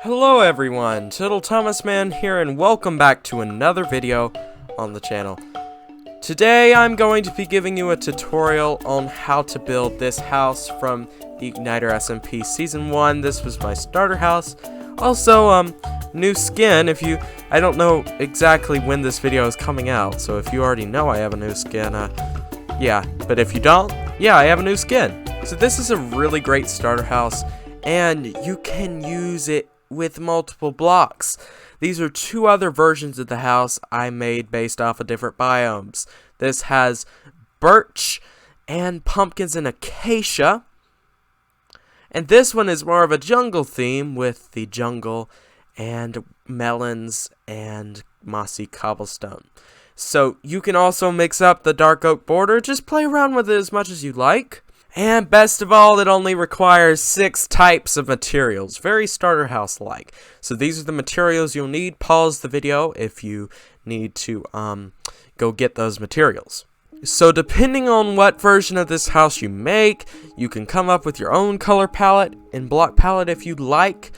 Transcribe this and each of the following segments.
Hello everyone, Tittle Thomas Man here, and welcome back to another video on the channel. Today I'm going to be giving you a tutorial on how to build this house from the Igniter SMP Season 1. This was my starter house. Also, new skin. I don't know exactly when this video is coming out, so if you already know I have a new skin, yeah. But if you don't, yeah, I have a new skin. So this is a really great starter house, and you can use it with multiple blocks. These are two other versions of the house I made based off of different biomes. This has birch and pumpkins and acacia. And this one is more of a jungle theme with the jungle and melons and mossy cobblestone. So you can also mix up the dark oak border. Just play around with it as much as you like. And best of all, it only requires 6 types of materials. Very starter house-like. So these are the materials you'll need. Pause the video if you need to go get those materials. So depending on what version of this house you make, you can come up with your own color palette and block palette if you'd like.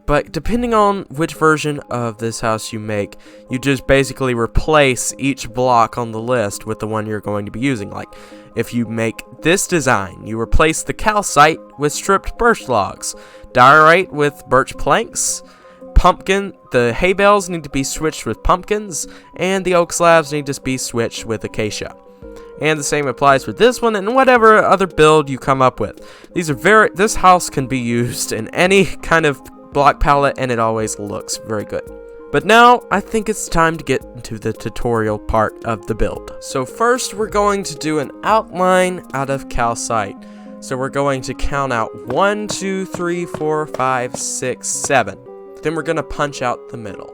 But depending on which version of this house you make, you just basically replace each block on the list with the one you're going to be using. Like, if you make this design, you replace the calcite with stripped birch logs, diorite with birch planks, the hay bales need to be switched with pumpkins, and the oak slabs need to be switched with acacia. And the same applies for this one and whatever other build you come up with. This house can be used in any kind of block palette, and it always looks very good. But now I think it's time to get into the tutorial part of the build. So first we're going to do an outline out of calcite. So we're going to count out 1, 2, 3, 4, 5, 6, 7. Then we're going to punch out the middle.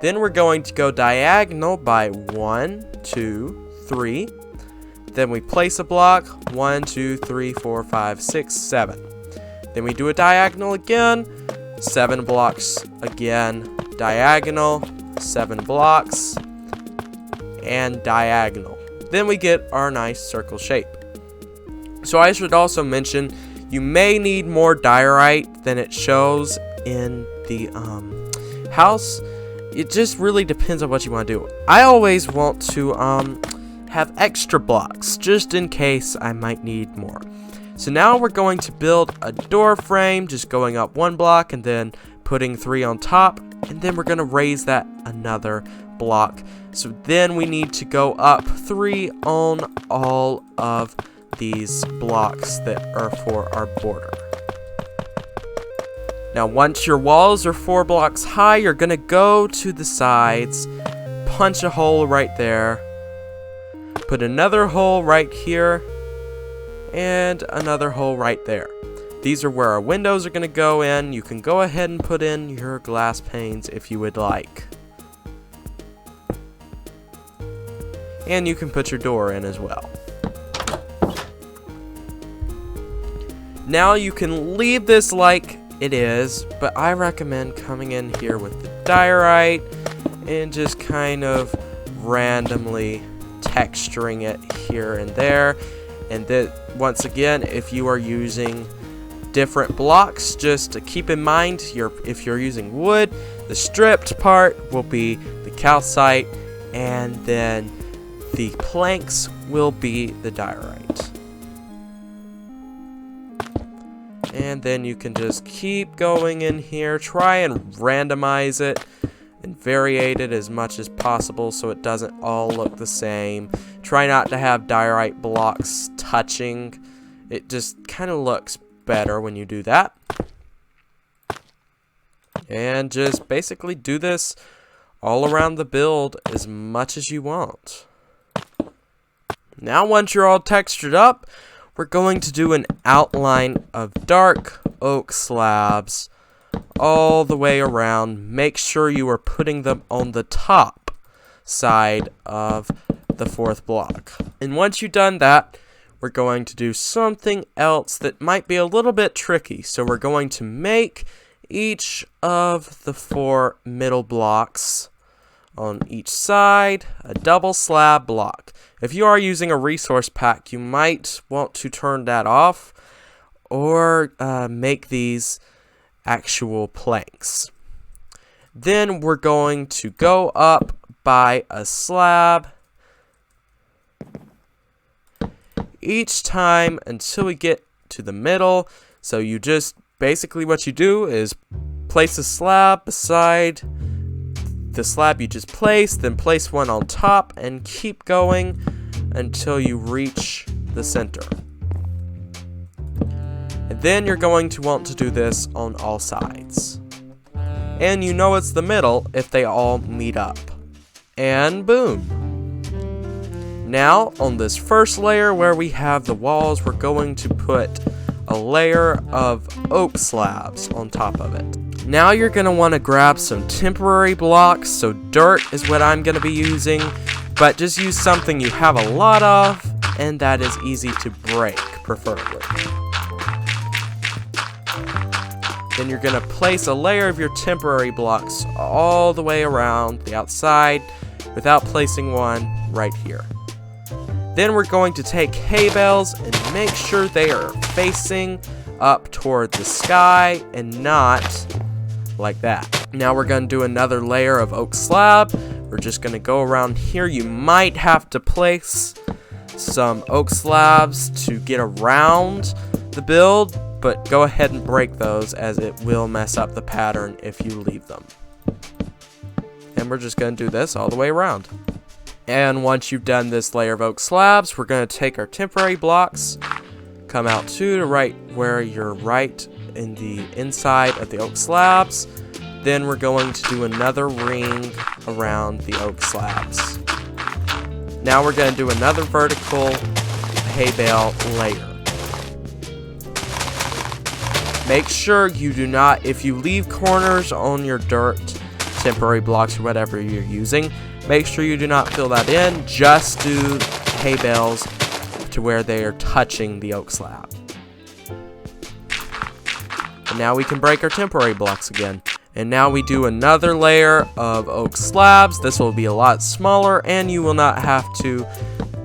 Then we're going to go diagonal by 1, 2, 3. Then we place a block, 1, 2, 3, 4, 5, 6, 7. Then we do a diagonal again, 7 blocks again, diagonal, 7 blocks, and diagonal. Then we get our nice circle shape. So I should also mention, you may need more diorite than it shows in the house. It just really depends on what you want to do. I always want to have extra blocks, just in case I might need more. So now we're going to build a door frame, just going up 1 block and then putting 3 on top, and then we're going to raise that another block. So then we need to go up 3 on all of these blocks that are for our border. Now once your walls are 4 blocks high, you're going to go to the sides, punch a hole right there, put another hole right here, and another hole right there. These are where our windows are going to go in. You can go ahead and put in your glass panes if you would like. And you can put your door in as well. Now you can leave this like it is, but I recommend coming in here with the diorite and just kind of randomly texturing it here and there. And then once again, if you are using different blocks, just to keep in mind, if you're using wood, the stripped part will be the calcite, and then the planks will be the diorite. And then you can just keep going in here, try and randomize it and variate it as much as possible so it doesn't all look the same. Try not to have diorite blocks touching. It just kind of looks better when you do that. And just basically do this all around the build as much as you want. Now once you're all textured up, we're going to do an outline of dark oak slabs all the way around. Make sure you are putting them on the top side of the 4th block. And once you've done that, we're going to do something else that might be a little bit tricky. So we're going to make each of the 4 middle blocks on each side a double slab block. If you are using a resource pack, you might want to turn that off or make these actual planks. Then we're going to go up by a slab each time until we get to the middle. So you just, basically what you do is place a slab beside the slab you just placed, then place one on top, and keep going until you reach the center. And then you're going to want to do this on all sides. And you know it's the middle if they all meet up. And boom. Now, on this first layer where we have the walls, we're going to put a layer of oak slabs on top of it. Now you're going to want to grab some temporary blocks, so dirt is what I'm going to be using, but just use something you have a lot of, and that is easy to break, preferably. Then you're going to place a layer of your temporary blocks all the way around the outside without placing one right here. Then we're going to take hay bales and make sure they are facing up toward the sky and not like that. Now we're going to do another layer of oak slab. We're just going to go around here. You might have to place some oak slabs to get around the build, but go ahead and break those as it will mess up the pattern if you leave them. And we're just going to do this all the way around. And once you've done this layer of oak slabs, we're going to take our temporary blocks, come out to the right where you're right in the inside of the oak slabs. Then we're going to do another ring around the oak slabs. Now we're going to do another vertical hay bale layer. Make sure you do not, if you leave corners on your dirt, temporary blocks, or whatever you're using, make sure you do not fill that in. Just do hay bales to where they are touching the oak slab. And now we can break our temporary blocks again. And now we do another layer of oak slabs. This will be a lot smaller, and you will not have to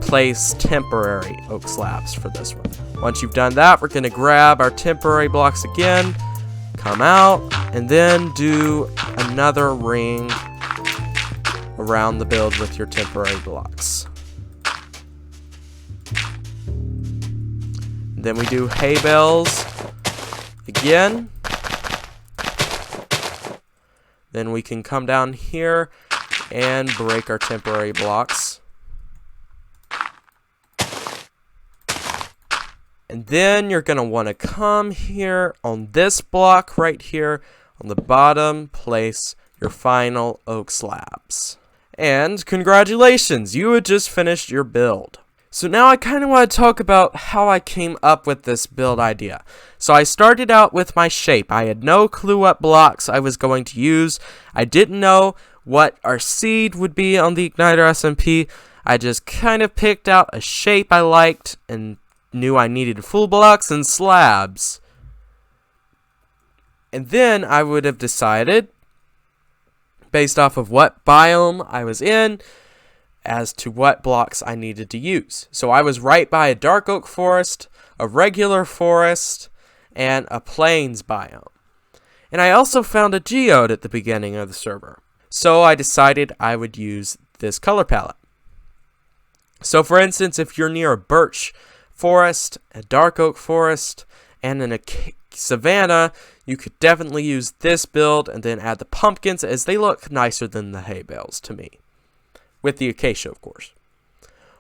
place temporary oak slabs for this one. Once you've done that, we're going to grab our temporary blocks again, come out, and then do another ring around the build with your temporary blocks. Then we do hay bales again. Then we can come down here and break our temporary blocks. And then you're going to want to come here on this block right here on the bottom, place your final oak slabs. And congratulations, you had just finished your build. So now I kind of want to talk about how I came up with this build idea. So I started out with my shape. I had no clue what blocks I was going to use. I didn't know what our seed would be on the Igniter SMP. I just kind of picked out a shape I liked and knew I needed full blocks and slabs. And then I would have decided, based off of what biome I was in, as to what blocks I needed to use. So I was right by a dark oak forest, a regular forest, and a plains biome. And I also found a geode at the beginning of the server. So I decided I would use this color palette. So for instance, if you're near a birch forest, a dark oak forest, and in a savanna, you could definitely use this build and then add the pumpkins, as they look nicer than the hay bales to me. With the acacia, of course.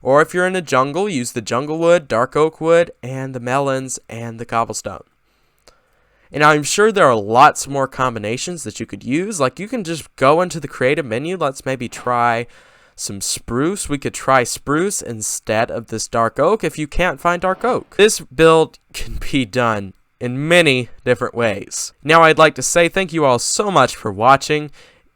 Or if you're in a jungle, use the jungle wood, dark oak wood, and the melons and the cobblestone. And I'm sure there are lots more combinations that you could use. Like, you can just go into the creative menu. Let's maybe try some spruce. We could try spruce instead of this dark oak if you can't find dark oak. This build can be done in many different ways. Now I'd like to say thank you all so much for watching.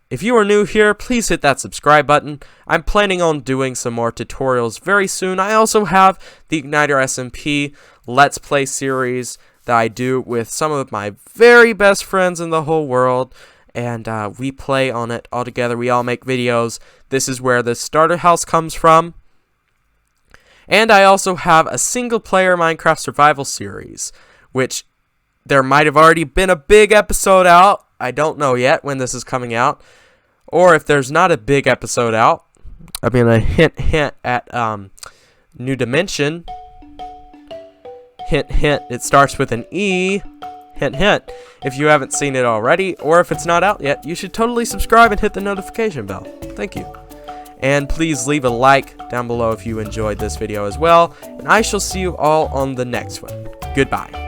If you are new here, please hit that subscribe button. I'm planning on doing some more tutorials very soon. I also have the Igniter SMP Let's Play series that I do with some of my very best friends in the whole world. And we play on it all together. We all make videos. This is where the starter house comes from. And I also have a single-player Minecraft survival series, which there might have already been a big episode out I don't know yet when this is coming out, or if there's not a big episode out. I mean, a hint at New Dimension. Hint, it starts with an E. Hint, if you haven't seen it already, or if it's not out yet, you should totally subscribe and hit the notification bell. Thank you. And please leave a like down below if you enjoyed this video as well, and I shall see you all on the next one. Goodbye.